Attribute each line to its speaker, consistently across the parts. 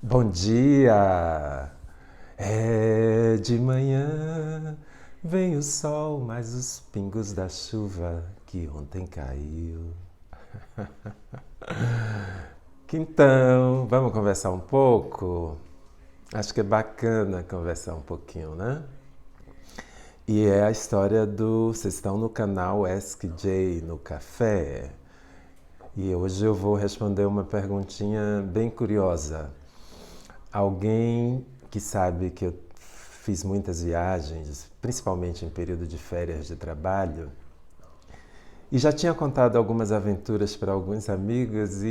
Speaker 1: Bom dia! É de manhã, vem o sol, mas os pingos da chuva que ontem caiu. Então, vamos conversar um pouco? Acho que é bacana conversar um pouquinho, né? E é a história do. Vocês estão no canal Ask Jay no café. E hoje eu vou responder uma perguntinha bem curiosa. Alguém que sabe que eu fiz muitas viagens, principalmente em período de férias de trabalho, e já tinha contado algumas aventuras para alguns amigos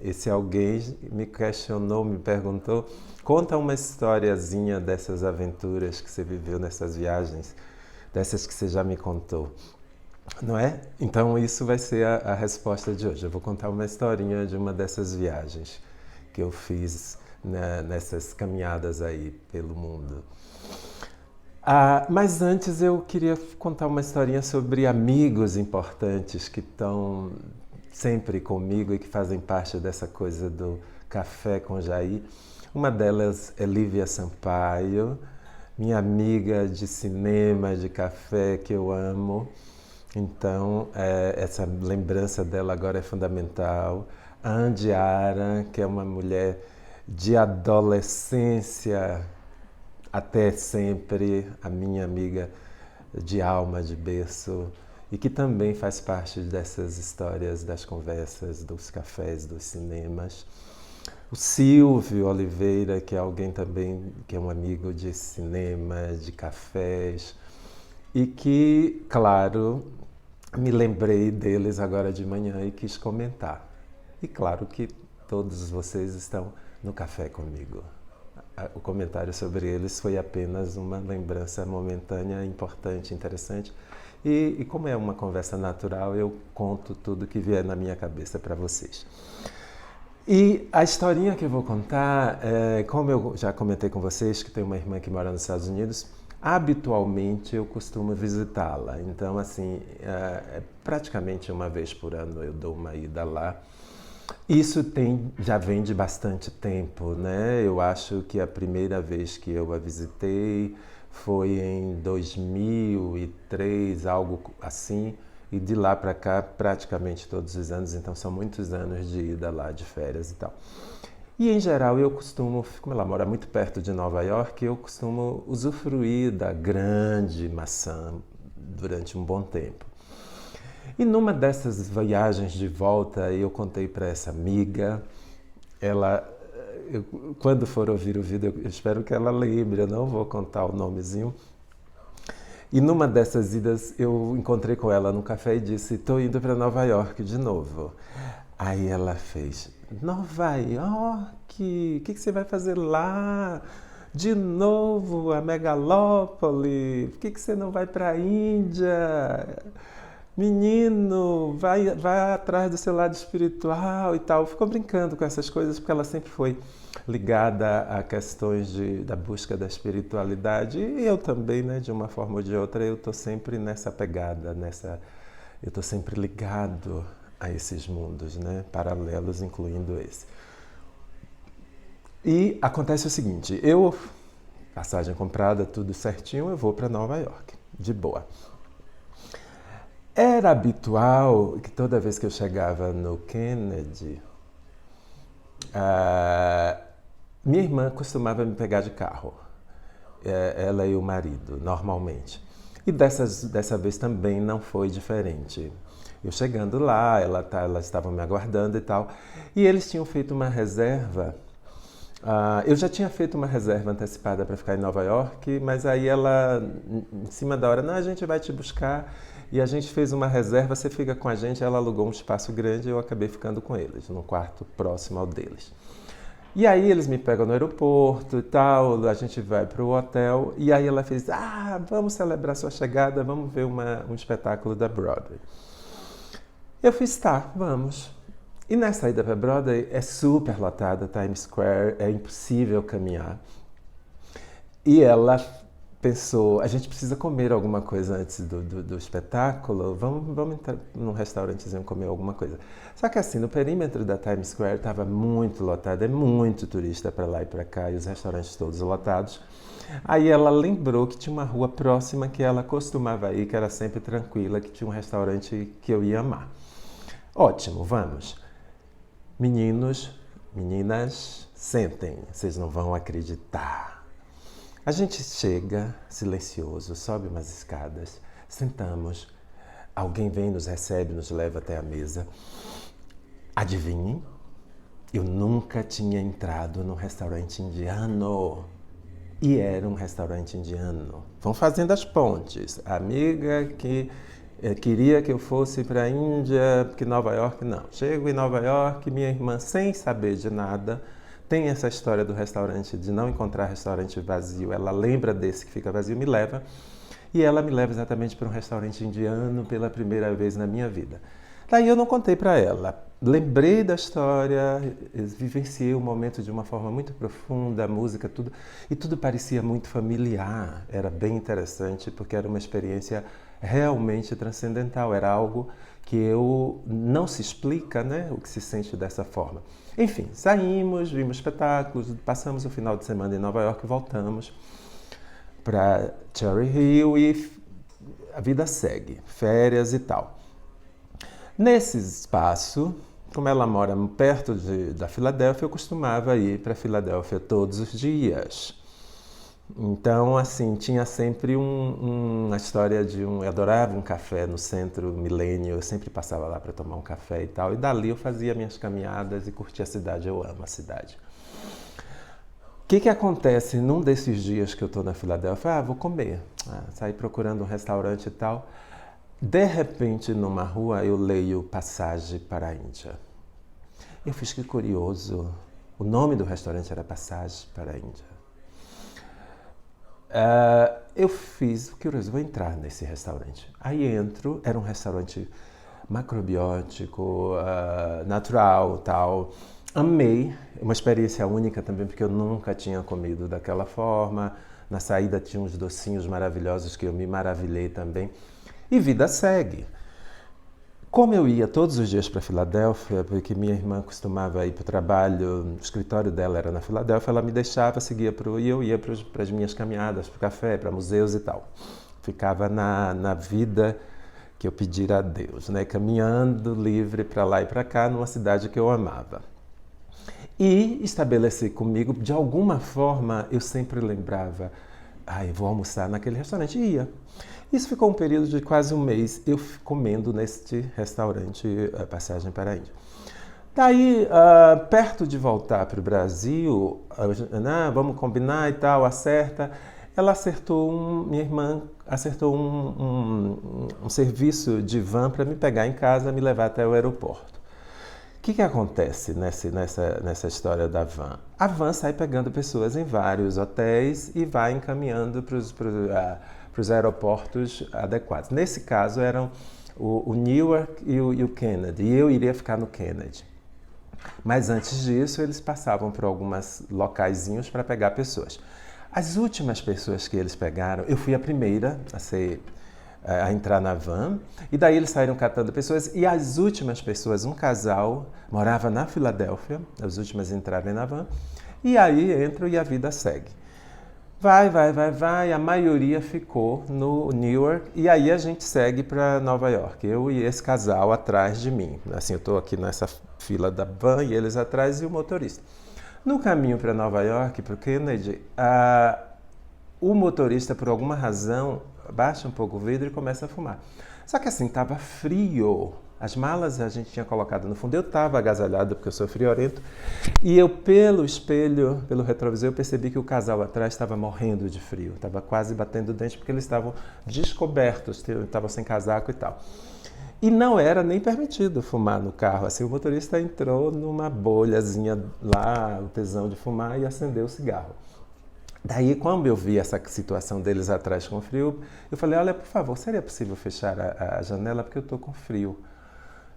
Speaker 1: esse alguém me questionou, me perguntou, conta uma historiazinha dessas aventuras que você viveu nessas viagens, dessas que você já me contou. Não é? Então isso vai ser a resposta de hoje. Eu vou contar uma historinha de uma dessas viagens que eu fiz, né, nessas caminhadas aí pelo mundo. Mas antes eu queria contar uma historinha sobre amigos importantes que estão sempre comigo e que fazem parte dessa coisa do café com Jair. Uma delas é Lívia Sampaio, minha amiga de cinema, de café que eu amo. Então, essa lembrança dela agora é fundamental. A Andiara, que é uma mulher de adolescência até sempre, a minha amiga de alma, de berço, e que também faz parte dessas histórias, das conversas, dos cafés, dos cinemas. O Silvio Oliveira, que é alguém também que é um amigo de cinema, de cafés, e que, claro, me lembrei deles agora de manhã e quis comentar. E claro que todos vocês estão no café comigo. O comentário sobre eles foi apenas uma lembrança momentânea, importante, interessante. E como é uma conversa natural, eu conto tudo que vier na minha cabeça para vocês. E a historinha que eu vou contar, como eu já comentei com vocês, que tem uma irmã que mora nos Estados Unidos, habitualmente eu costumo visitá-la. Então, assim, praticamente uma vez por ano eu dou uma ida lá. Isso já vem de bastante tempo, né? Eu acho que a primeira vez que eu a visitei foi em 2003, algo assim, e de lá para cá praticamente todos os anos, então são muitos anos de ida lá de férias e tal. E em geral eu costumo, como ela mora muito perto de Nova York, eu costumo usufruir da grande maçã durante um bom tempo. E numa dessas viagens de volta, eu contei para essa amiga, ela, quando for ouvir o vídeo, eu espero que ela lembre, eu não vou contar o nomezinho. E numa dessas idas, eu encontrei com ela no café e disse: "Estou indo para Nova York de novo." Aí ela fez: "Nova York? O que você vai fazer lá? De novo, a megalópole? Por que você não vai para a Índia? Menino, vai atrás do seu lado espiritual e tal." Ficou brincando com essas coisas porque ela sempre foi ligada a questões da busca da espiritualidade. E eu também, né, de uma forma ou de outra, eu estou sempre nessa pegada, eu estou sempre ligado a esses mundos, né, paralelos, incluindo esse. E acontece o seguinte, passagem comprada, tudo certinho, eu vou para Nova York, de boa. Era habitual que toda vez que eu chegava no Kennedy, ah, minha irmã costumava me pegar de carro, ela e o marido, normalmente. E dessa vez também não foi diferente. Eu chegando lá, elas estavam me aguardando e tal, e eles tinham feito uma reserva. Eu já tinha feito uma reserva antecipada para ficar em Nova York, mas aí ela, em cima da hora, não, a gente vai te buscar. E a gente fez uma reserva, você fica com a gente. Ela alugou um espaço grande e eu acabei ficando com eles, num quarto próximo ao deles. E aí eles me pegam no aeroporto e tal, a gente vai para o hotel. E aí ela fez: vamos celebrar sua chegada, vamos ver um espetáculo da Broadway. Eu fiz: tá, vamos. E na saída para Broadway é super lotada, Times Square, é impossível caminhar. E ela pensou, a gente precisa comer alguma coisa antes do espetáculo, vamos entrar num restaurantezinho comer alguma coisa. Só que assim, no perímetro da Times Square estava muito lotado, é muito turista para lá e para cá, e os restaurantes todos lotados. Aí ela lembrou que tinha uma rua próxima que ela costumava ir, que era sempre tranquila, que tinha um restaurante que eu ia amar. Ótimo, vamos. Meninos, meninas, sentem, vocês não vão acreditar. A gente chega, silencioso, sobe umas escadas, sentamos, alguém vem, nos recebe, nos leva até a mesa. Adivinhem, eu nunca tinha entrado num restaurante indiano. E era um restaurante indiano. Vão fazendo as pontes. A amiga que queria que eu fosse para a Índia, porque Nova York não. Chego em Nova York, minha irmã, sem saber de nada, tem essa história do restaurante, de não encontrar restaurante vazio. Ela lembra desse que fica vazio, me leva. E ela me leva exatamente para um restaurante indiano pela primeira vez na minha vida. Daí eu não contei para ela. Lembrei da história, vivenciei o momento de uma forma muito profunda, a música, tudo. E tudo parecia muito familiar. Era bem interessante, porque era uma experiência realmente transcendental. Era algo que não se explica, né? O que se sente dessa forma. Enfim, saímos, vimos espetáculos, passamos o final de semana em Nova York, voltamos para Cherry Hill e a vida segue, férias e tal. Nesse espaço, como ela mora perto da Filadélfia, eu costumava ir para Filadélfia todos os dias. Então, assim, tinha sempre uma história eu adorava um café no centro Milênio, eu sempre passava lá para tomar um café e tal, e dali eu fazia minhas caminhadas e curtia a cidade, eu amo a cidade. O que acontece num desses dias que eu estou na Filadélfia? Vou comer, sair procurando um restaurante e tal. De repente, numa rua, eu leio Passagem para a Índia. Eu fiquei curioso, o nome do restaurante era Passagem para a Índia. Eu fiz curioso, vou entrar nesse restaurante. Aí entro, era um restaurante macrobiótico, natural, tal. Amei, uma experiência única também, porque eu nunca tinha comido daquela forma. Na saída tinha uns docinhos maravilhosos que eu me maravilhei também. E vida segue. Como eu ia todos os dias para Filadélfia, porque minha irmã costumava ir para o trabalho, o escritório dela era na Filadélfia, ela me deixava, e eu ia para as minhas caminhadas, para o café, para museus e tal. Ficava na vida que eu pedira a Deus, né? Caminhando livre para lá e para cá, numa cidade que eu amava. E estabeleci comigo, de alguma forma, eu sempre lembrava, eu vou almoçar naquele restaurante, e ia. Isso ficou um período de quase um mês, eu comendo neste restaurante Passagem para a Índia. Daí, perto de voltar para o Brasil, vamos combinar e tal, acerta. Minha irmã acertou um serviço de van para me pegar em casa e me levar até o aeroporto. O que acontece nessa história da van? A van sai pegando pessoas em vários hotéis e vai encaminhando para os aeroportos adequados. Nesse caso eram o Newark e o Kennedy, e eu iria ficar no Kennedy. Mas antes disso eles passavam por alguns locaizinhos para pegar pessoas. As últimas pessoas que eles pegaram, eu fui a primeira a entrar na van, e daí eles saíram catando pessoas, e as últimas pessoas, um casal, morava na Filadélfia, as últimas entrarem na van, e aí entro e a vida segue. Vai, a maioria ficou no Newark, e aí a gente segue para Nova York, eu e esse casal atrás de mim. Assim, eu estou aqui nessa fila da van e eles atrás e o motorista. No caminho para Nova York, para o Kennedy, o motorista, por alguma razão, baixa um pouco o vidro e começa a fumar. Só que assim, estava frio. As malas a gente tinha colocado no fundo. Eu estava agasalhado porque eu sou friorento. E eu, pelo espelho, pelo retrovisor, eu percebi que o casal atrás estava morrendo de frio. Estava quase batendo o dente porque eles estavam descobertos, estavam sem casaco e tal. E não era nem permitido fumar no carro. Assim, o motorista entrou numa bolhazinha lá, o tesão de fumar, e acendeu o cigarro. Daí, quando eu vi essa situação deles atrás com frio, eu falei, olha, por favor, seria possível fechar a janela porque eu estou com frio.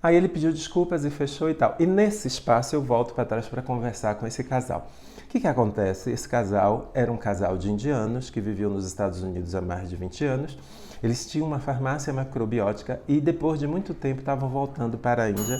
Speaker 1: Aí ele pediu desculpas e fechou e tal. E nesse espaço eu volto para trás para conversar com esse casal. O que acontece? Esse casal era um casal de indianos que viviam nos Estados Unidos há mais de 20 anos. Eles tinham uma farmácia macrobiótica e depois de muito tempo estavam voltando para a Índia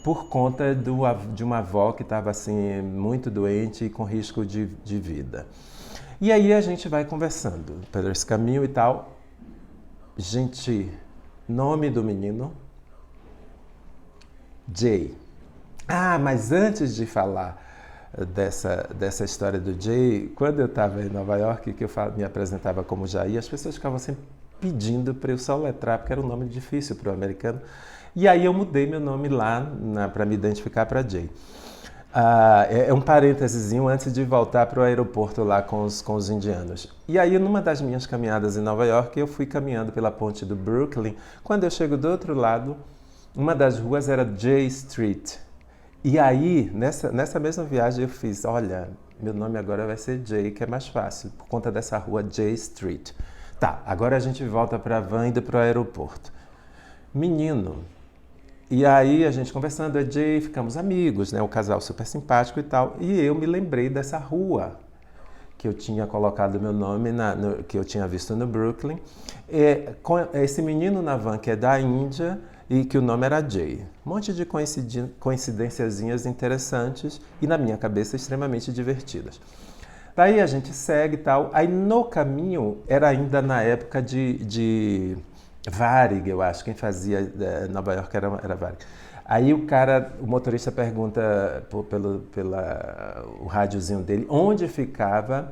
Speaker 1: por conta de uma avó que estava assim muito doente e com risco de vida. E aí a gente vai conversando por esse caminho e tal. Gente, nome do menino? Jay. Ah, mas antes de falar dessa história do Jay, quando eu estava em Nova York, que eu me apresentava como Jair, as pessoas ficavam sempre pedindo para eu soletrar, porque era um nome difícil para o americano. E aí eu mudei meu nome lá para me identificar para Jay. É um parênteses antes de voltar para o aeroporto lá com os indianos. E aí, numa das minhas caminhadas em Nova York, eu fui caminhando pela ponte do Brooklyn. Quando eu chego do outro lado, uma das ruas era J Street. E aí, nessa mesma viagem, eu fiz, olha, meu nome agora vai ser Jay, que é mais fácil, por conta dessa rua J Street. Tá, agora a gente volta para a van indo para o aeroporto. Menino. E aí a gente conversando, a Jay, ficamos amigos, né? O casal super simpático e tal. E eu me lembrei dessa rua que eu tinha colocado meu nome, que eu tinha visto no Brooklyn. Com esse menino na van que é da Índia e que o nome era Jay. Um monte de coincidênciazinhas interessantes e na minha cabeça extremamente divertidas. Daí a gente segue e tal. Aí no caminho, era ainda na época de Varig, eu acho. Quem fazia Nova York era Varig. Aí o motorista pergunta o rádiozinho dele onde ficava,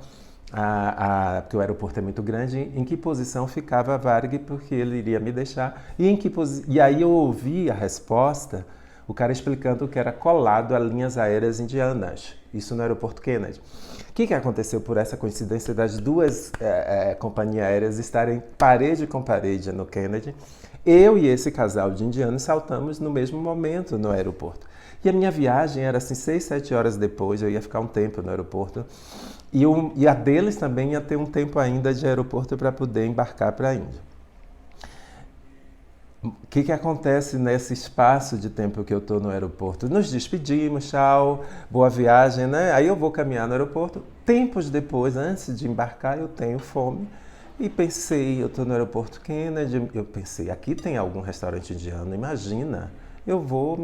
Speaker 1: porque o aeroporto é muito grande, em que posição ficava a Varig, porque ele iria me deixar. E aí eu ouvi a resposta, o cara explicando que era colado a linhas aéreas indianas, isso no aeroporto Kennedy. O que aconteceu por essa coincidência das duas companhias aéreas estarem parede com parede no Kennedy? Eu e esse casal de indianos saltamos no mesmo momento no aeroporto. E a minha viagem era assim, 6, 7 horas depois, eu ia ficar um tempo no aeroporto. E a deles também ia ter um tempo ainda de aeroporto para poder embarcar para a Índia. O que acontece nesse espaço de tempo que eu estou no aeroporto? Nos despedimos, tchau, boa viagem, né? Aí eu vou caminhar no aeroporto. Tempos depois, antes de embarcar, eu tenho fome. E pensei, eu estou no aeroporto Kennedy, eu pensei, aqui tem algum restaurante indiano, imagina, eu vou,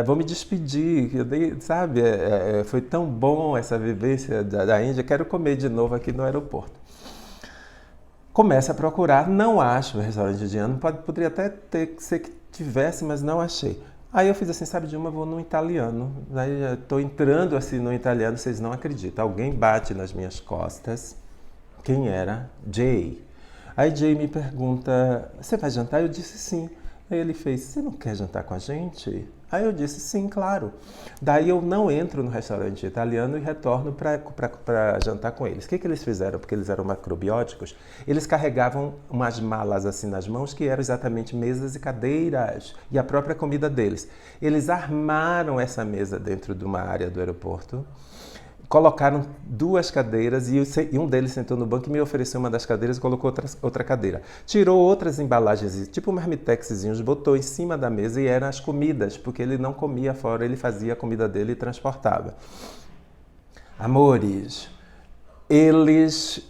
Speaker 1: vou me despedir, sabe, foi tão bom essa vivência da Índia, quero comer de novo aqui no aeroporto. Começo a procurar, não acho o restaurante indiano, poderia até ser que tivesse, mas não achei. Aí eu fiz assim, sabe de uma, vou no italiano, aí estou entrando assim no italiano, vocês não acreditam, alguém bate nas minhas costas. Quem era? Jay. Aí Jay me pergunta, você vai jantar? Eu disse sim. Aí ele fez, você não quer jantar com a gente? Aí eu disse sim, claro. Daí eu não entro no restaurante italiano e retorno para jantar com eles. O que eles fizeram? Porque eles eram macrobióticos. Eles carregavam umas malas assim nas mãos que eram exatamente mesas e cadeiras e a própria comida deles. Eles armaram essa mesa dentro de uma área do aeroporto. Colocaram 2 cadeiras e um deles sentou no banco e me ofereceu uma das cadeiras e colocou outra cadeira. Tirou outras embalagens, tipo marmitexezinhos, botou em cima da mesa e eram as comidas, porque ele não comia fora, ele fazia a comida dele e transportava. Amores, eles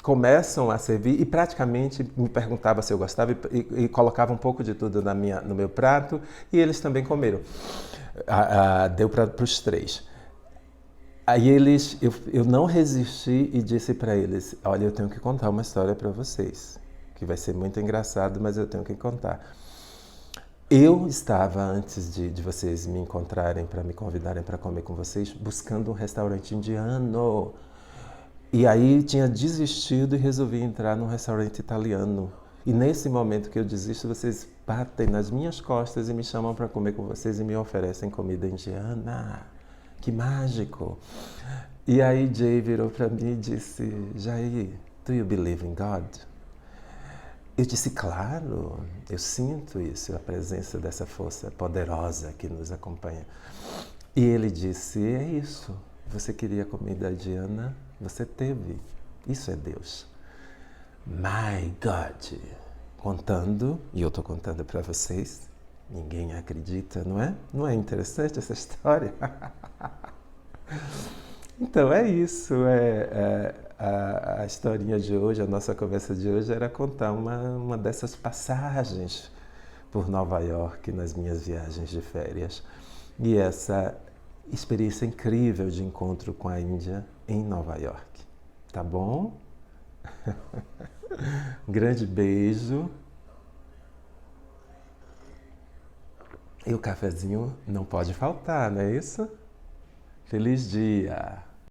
Speaker 1: começam a servir e praticamente me perguntavam se eu gostava e colocava um pouco de tudo no meu prato e eles também comeram. Deu para os 3. Aí eu não resisti e disse para eles, olha, eu tenho que contar uma história para vocês, que vai ser muito engraçado, mas eu tenho que contar. Eu estava, antes de vocês me encontrarem, para me convidarem para comer com vocês, buscando um restaurante indiano. E aí tinha desistido e resolvi entrar num restaurante italiano. E nesse momento que eu desisto, vocês batem nas minhas costas e me chamam para comer com vocês e me oferecem comida indiana. Que mágico! E aí Jay virou para mim e disse, Jair, do you believe in God? Eu disse, claro, eu sinto isso, a presença dessa força poderosa que nos acompanha. E ele disse, é isso, você queria comida indiana, você teve, isso é Deus. My God! contando, e eu estou contando para vocês. Ninguém acredita, não é? Não é interessante essa história? Então é isso, a historinha de hoje, a nossa conversa de hoje era contar uma dessas passagens por Nova York nas minhas viagens de férias. E essa experiência incrível de encontro com a Índia em Nova York. Tá bom? Grande beijo. E o cafezinho não pode faltar, não é isso? Feliz dia!